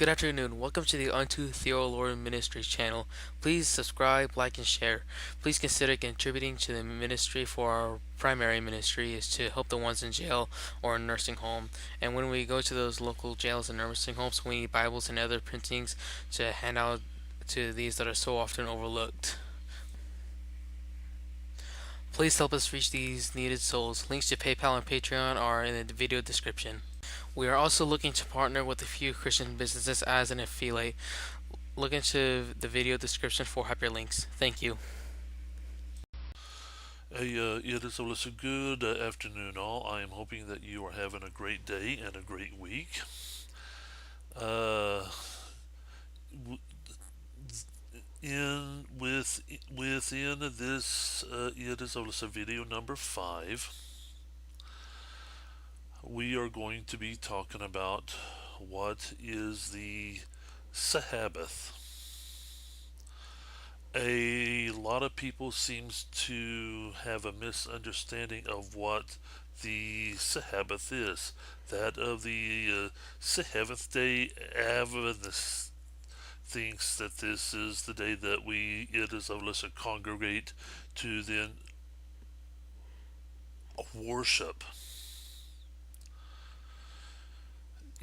Good afternoon. Welcome to the Unto Theolore Ministries channel. Please subscribe, like, and share. Please consider contributing to the ministry, for our primary ministry is to help the ones in jail or in nursing home. And when we go to those local jails and nursing homes, we need Bibles and other printings to hand out to these that are so often overlooked. Please help us reach these needed souls. Links to PayPal and Patreon are in the video description. We are also looking to partner with a few Christian businesses as an affiliate. Look into the video description for hyperlinks. Thank you. It is a good afternoon, all. I am hoping that you are having a great day and a great week. Uh, in within this, it is a video number 5. We are going to be talking about what is the Sabbath. A lot of people seems to have a misunderstanding of what the Sabbath is. That of the Seventh Day Adventist thinks that this is the day that it is of us congregate to then worship.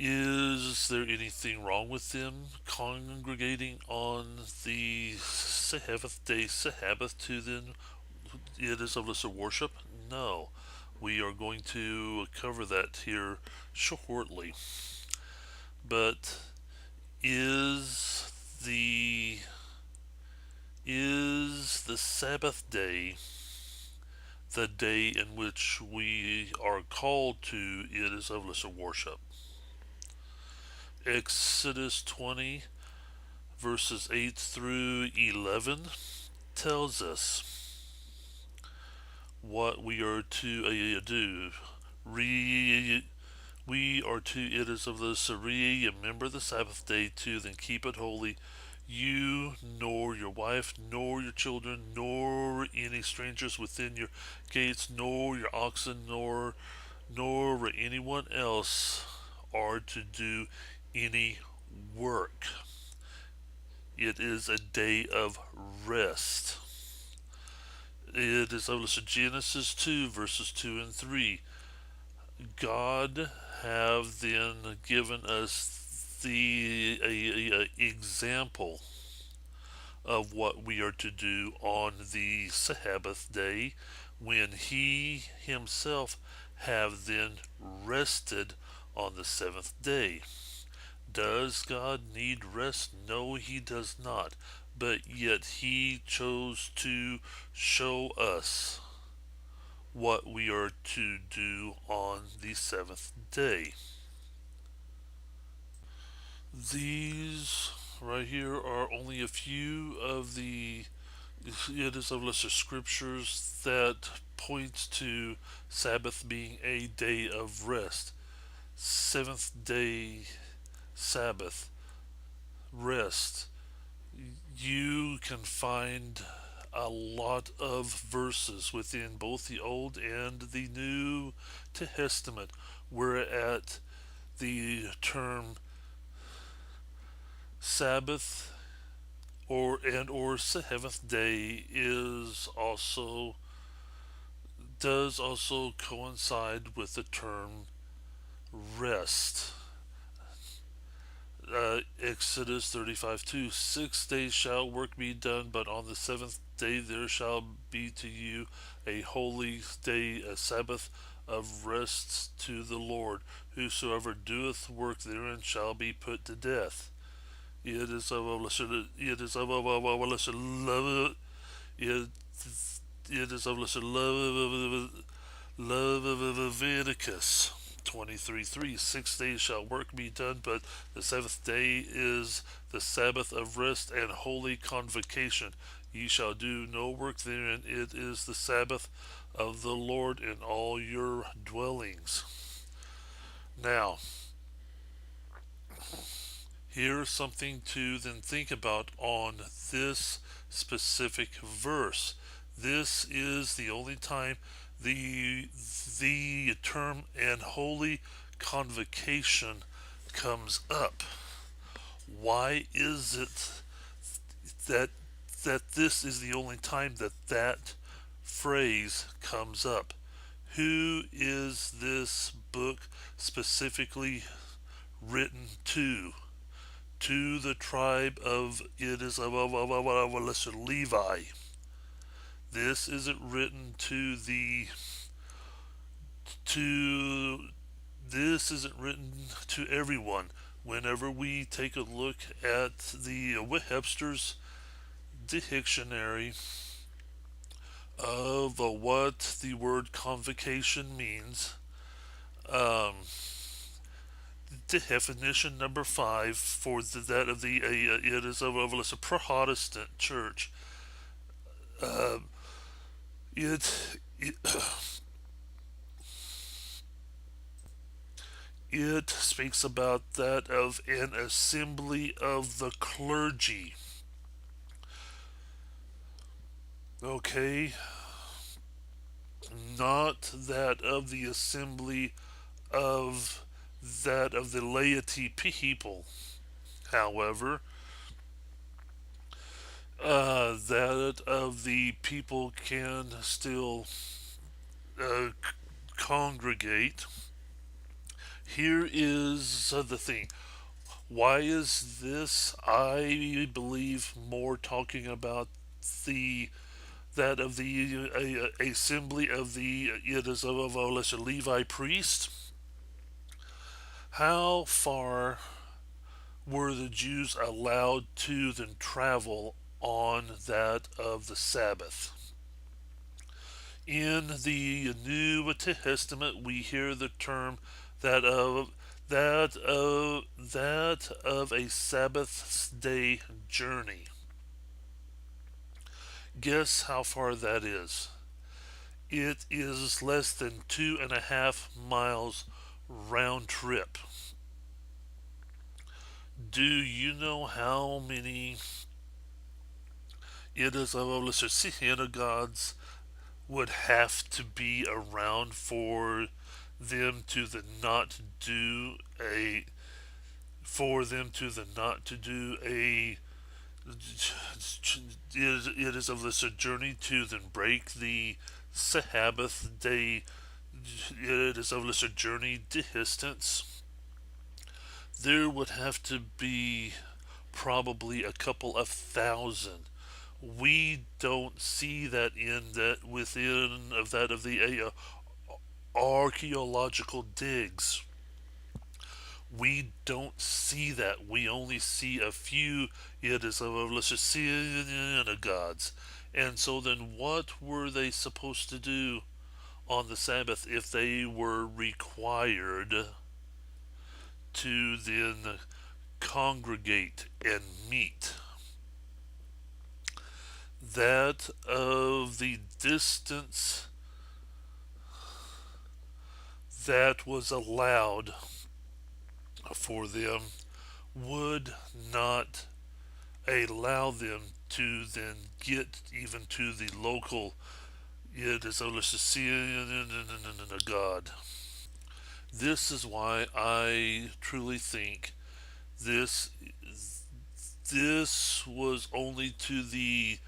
Is there anything wrong with them congregating on the Seventh Day Sabbath to then it is of us worship? No. We are going to cover that here shortly. But is the Sabbath day the day in which we are called to it is of us worship? Exodus 20 verses 8 through 11 tells us what we are to do. We are to, it is of the CIRA, remember the Sabbath day to then keep it holy. You, nor your wife, nor your children, nor any strangers within your gates, nor your oxen, nor anyone else are to do any work. It is a day of rest. It is of Genesis 2 verses 2 and 3. God have then given us the example of what we are to do on the Sabbath day, when he himself have then rested on the seventh day. Does God need rest? No, he does not. But yet he chose to show us what we are to do on the seventh day. These right here are only a few of the it is of lesser scriptures that points to Sabbath being a day of rest. Seventh day Sabbath rest. You can find a lot of verses within both the Old and the New Testament where at the term Sabbath or seventh day does also coincide with the term rest. Exodus 35:2. 6 days shall work be done, but on the seventh day there shall be to you a holy day, a Sabbath of rest to the Lord. Whosoever doeth work therein shall be put to death. It is of it is of love it is of Leviticus 23:3. 6 days shall work be done, but the seventh day is the Sabbath of rest and holy convocation. Ye shall do no work therein. It is the Sabbath of the Lord in all your dwellings. Now, here's something to then think about on this specific verse. This is the only time the term and holy convocation comes up. Why is it that this is the only time that that phrase comes up? Who is this book specifically written to? To the tribe of it is of Levi. This isn't written to this isn't written to everyone. Whenever we take a look at the Webster's dictionary of what the word convocation means, um, definition number 5 for that of the it is of a Protestant church. Uh, it it speaks about that of an assembly of the clergy. Okay, not that of the assembly of that of the laity people. However, that of the people can still uh, congregate. Here is the thing. Why is this? I believe more talking about the that of the assembly of the it is of a lesser Levi priest. How far were the Jews allowed to then travel on that of the Sabbath? In the New Testament, we hear the term that of that of a Sabbath day journey. Guess how far that is? It is less than 2.5 miles round trip. Do you know how many it is of synagogues would have to be around for them to the not do a for them to the not to do a it is of this a journey to then break the Sabbath day. It is of this a journey distance. There would have to be probably a couple of thousand. We don't see that in that within of that of the archaeological digs. We don't see that. We only see a few, it is of let's just see gods. And so then what were they supposed to do on the Sabbath if they were required to then congregate and meet? That of the distance that was allowed for them would not allow them to then get even to the local it is a God. This is why I truly think this this was only to the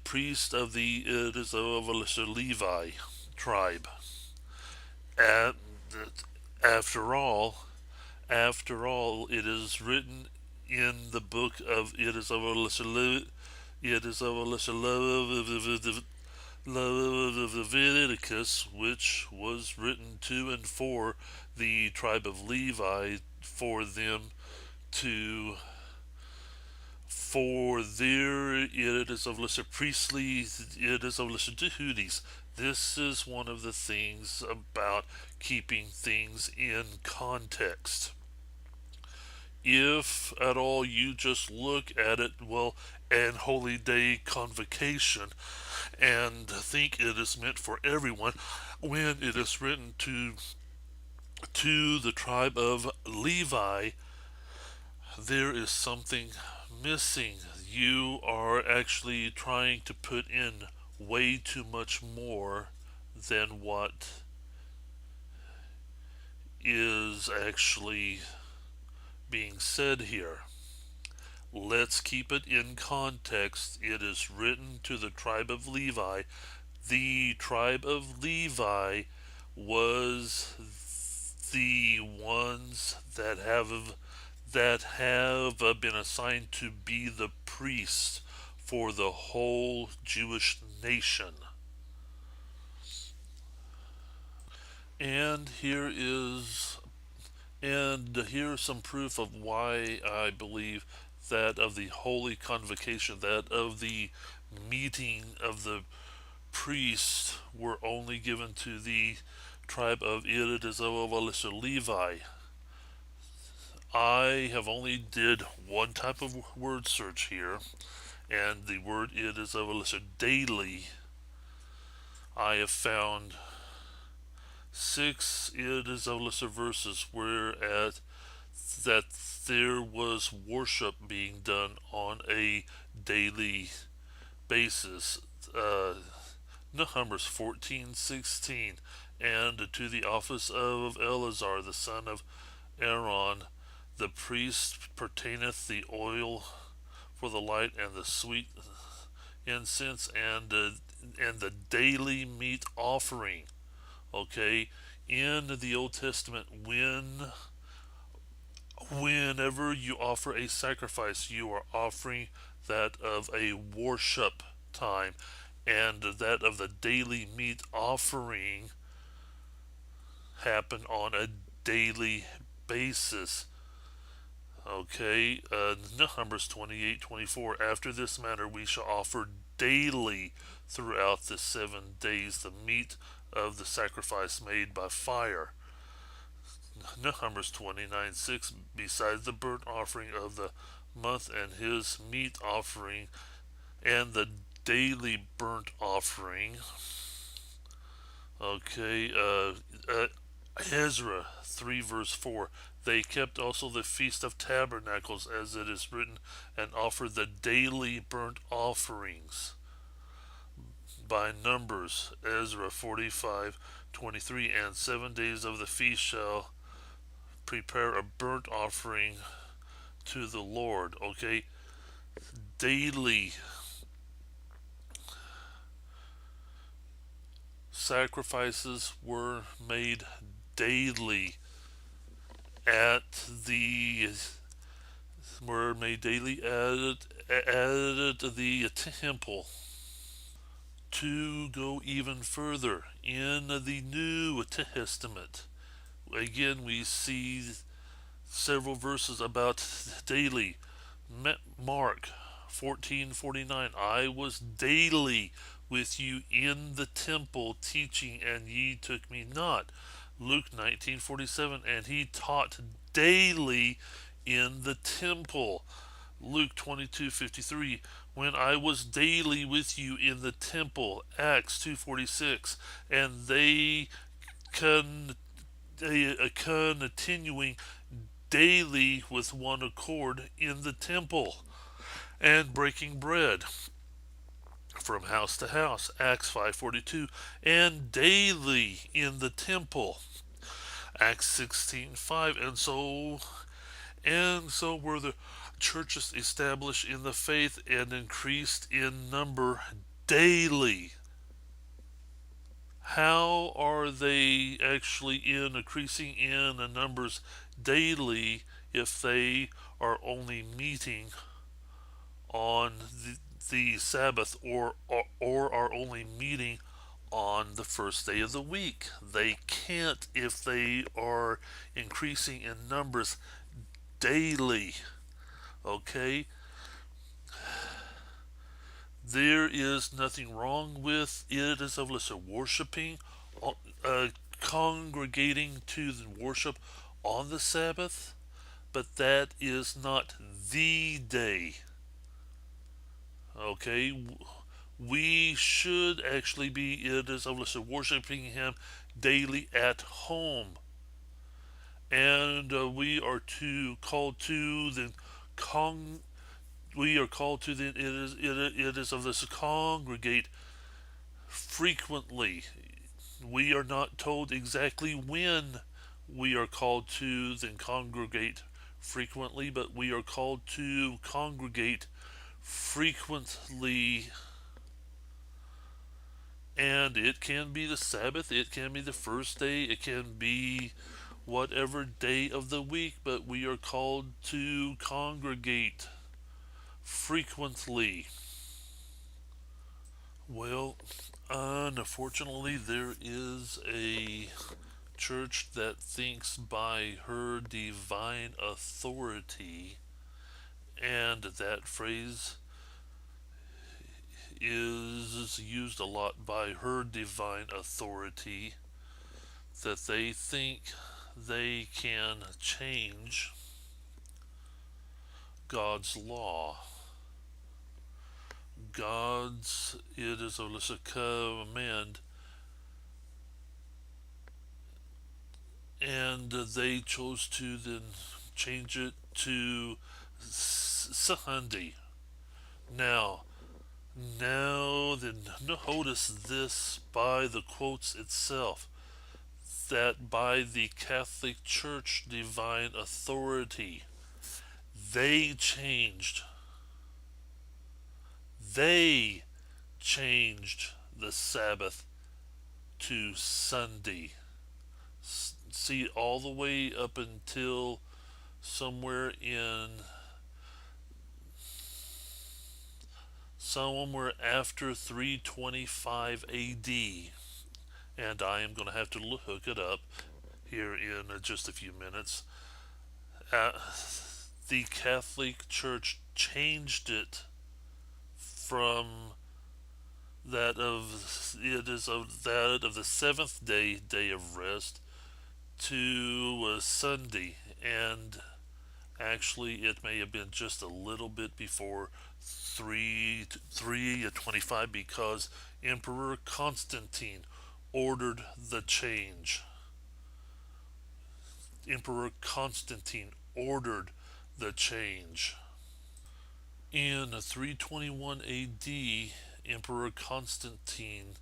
priest of the it is of Levi tribe. And after all, after all, it is written in the book of it is of it is of Leviticus, which was written to and for the tribe of Levi, for them to for their it is of lesser priestly it is of lesser duties. This is one of the things about keeping things in context. If at all you just look at it, well, and holy day convocation, and think it is meant for everyone, when it is written to the tribe of Levi, there is something missing. You are actually trying to put in way too much more than what is actually being said here. Let's keep it in context. It is written to the tribe of Levi. The tribe of Levi was the ones that have been assigned to be the priests for the whole Jewish nation. And here's some proof of why I believe that of the holy convocation, that of the meeting of the priests were only given to the tribe of Levi. I have only did one type of word search here, and the word daily. I have found 6 verses where at that there was worship being done on a daily basis. Numbers 14:16, and to the office of Eleazar the son of Aaron the priest pertaineth the oil for the light and the sweet incense and the daily meat offering. Okay, in the Old Testament, whenever you offer a sacrifice, you are offering that of a worship time, and that of the daily meat offering happen on a daily basis. Okay, Numbers 28:24. After this manner, we shall offer daily throughout the 7 days the meat of the sacrifice made by fire. Numbers 29:6. Besides the burnt offering of the month and his meat offering and the daily burnt offering. Okay, Ezra 3 verse 4. They kept also the Feast of Tabernacles, as it is written, and offered the daily burnt offerings. By Numbers, Ezra 45:23, and 7 days of the feast shall prepare a burnt offering to the Lord. Okay, daily sacrifices were made daily at the at the temple. To go even further, in the New Testament, again we see several verses about daily. Mark 14:49, I was daily with you in the temple teaching, and ye took me not. Luke 19:47, and he taught daily in the temple. Luke 22:53, when I was daily with you in the temple. Acts 2:46, and they continuing daily with one accord in the temple and breaking bread from house to house. Acts 5:42, and daily in the temple. Acts 16:5, and so were the churches established in the faith and increased in number daily. How are they actually increasing in the numbers daily if they are only meeting on the Sabbath, or are only meeting on the first day of the week? They can't if they are increasing in numbers daily. Okay, there is nothing wrong with it as of lesser worshiping, uh, congregating to the worship on the Sabbath, but that is not the day. Okay, we should actually be it as of lesser worshiping Him daily at home, and we are to called to the con. We are called to the it is of this congregate frequently. We are not told exactly when we are called to then congregate frequently, but we are called to congregate frequently. And it can be the Sabbath, it can be the first day, it can be whatever day of the week, but we are called to congregate frequently. Well, unfortunately, there is a church that thinks by her divine authority, and that phrase is used a lot, by her divine authority, that they think they can change God's law. It is a command, and they chose to then change it to Sunday. Now, then notice this by the quotes itself, that by the Catholic Church divine authority, they changed they changed the Sabbath to Sunday. See, all the way up until somewhere after 325 AD, and I am going to have to look it up here in just a few minutes. Uh, the Catholic Church changed it from that of the seventh day of rest, to Sunday, and actually it may have been just a little bit before 325, because Emperor Constantine ordered the change. Emperor Constantine ordered the change. In 321 AD, Emperor Constantine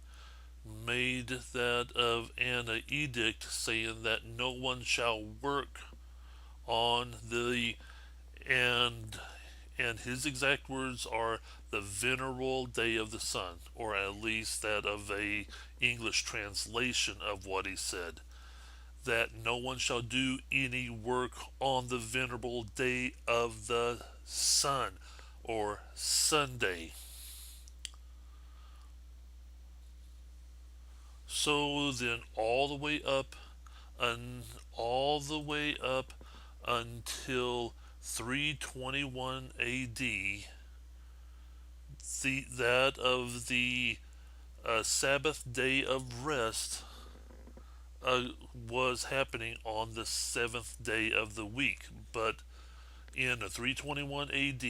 made that of an edict, saying that no one shall work on the and his exact words are the venerable day of the sun, or at least that of a English translation of what he said, that no one shall do any work on the venerable day of the sun, or Sunday. So then all the way up until 321 AD, that of the Sabbath day of rest was happening on the seventh day of the week. But in 321 AD,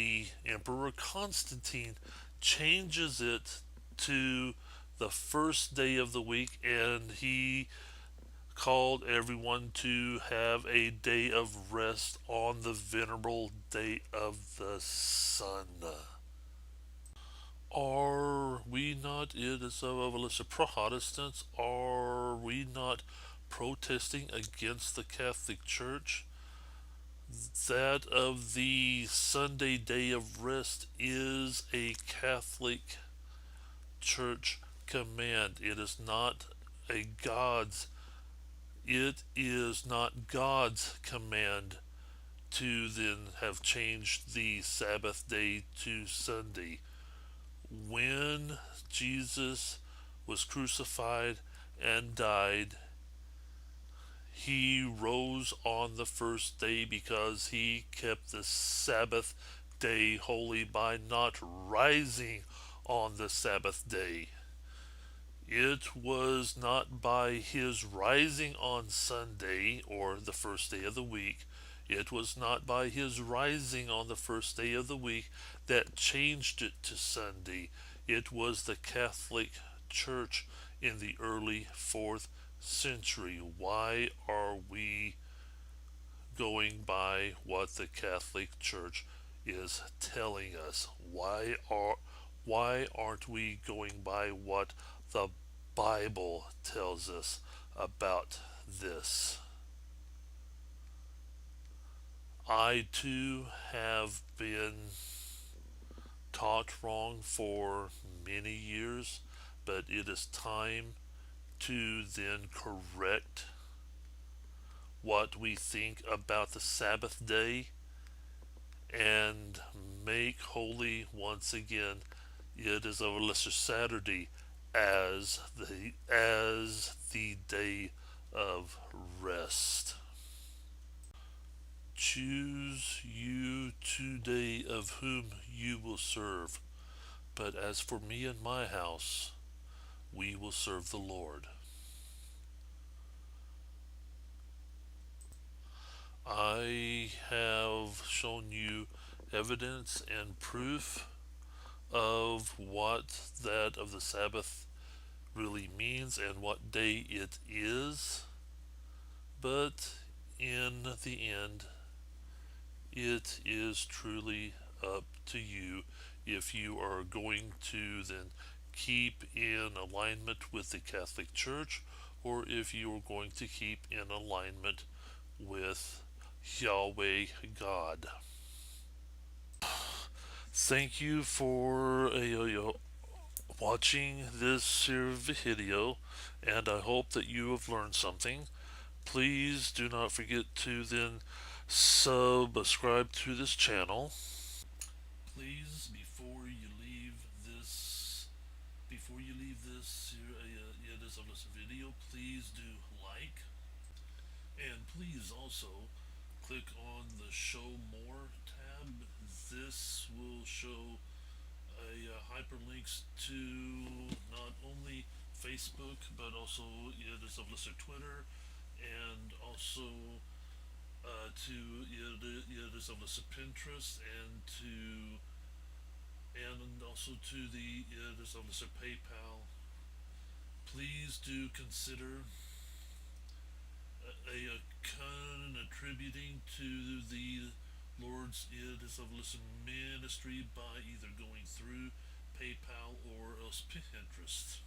Emperor Constantine changes it to the first day of the week, and he called everyone to have a day of rest on the venerable day of the sun. Are we not, it is of Protestants, are we not protesting against the Catholic Church? That of the Sunday day of rest is a Catholic Church command. It is not God's command to then have changed the Sabbath day to Sunday. When Jesus was crucified and died, he rose on the first day because he kept the Sabbath day holy by not rising on the Sabbath day. It was not by his rising on Sunday, or the first day of the week, it was not by his rising on the first day of the week that changed it to Sunday. It was the Catholic Church in the early 4th century. Why are we going by what the Catholic Church is telling us? Why aren't we going by what the Bible tells us about this? I too have been taught wrong for many years, but it is time to then correct what we think about the Sabbath day and make holy once again. It is a lesser Saturday as the day of rest. Choose you today of whom you will serve. But as for me and my house, we will serve the Lord. I have shown you evidence and proof of what that of the Sabbath really means and what day it is. But in the end, it is truly up to you if you are going to then keep in alignment with the Catholic Church or if you are going to keep in alignment with Yahweh God. Thank you for watching this video, and I hope that you have learned something. Please do not forget to then subscribe to this channel. Please, before you leave this video, please do like, and please also click on the Show More tab. This will show hyperlinks to not only Facebook but also Twitter, and also to Pinterest, and also to the PayPal. Please do consider contributing to the Lord's ministry by either going through PayPal or else Pinterest.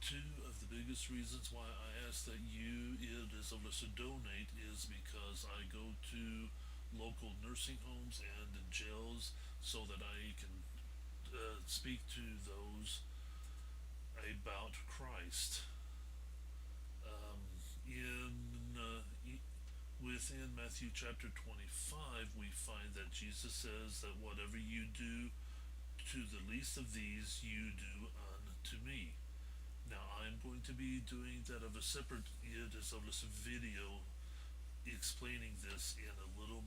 Two of the biggest reasons why I ask that you donate is because I go to local nursing homes and jails so that I can speak to those about Christ. In Within Matthew chapter 25, we find that Jesus says that whatever you do to the least of these, you do unto me. Now, I'm going to be doing that of a separate video explaining this in a little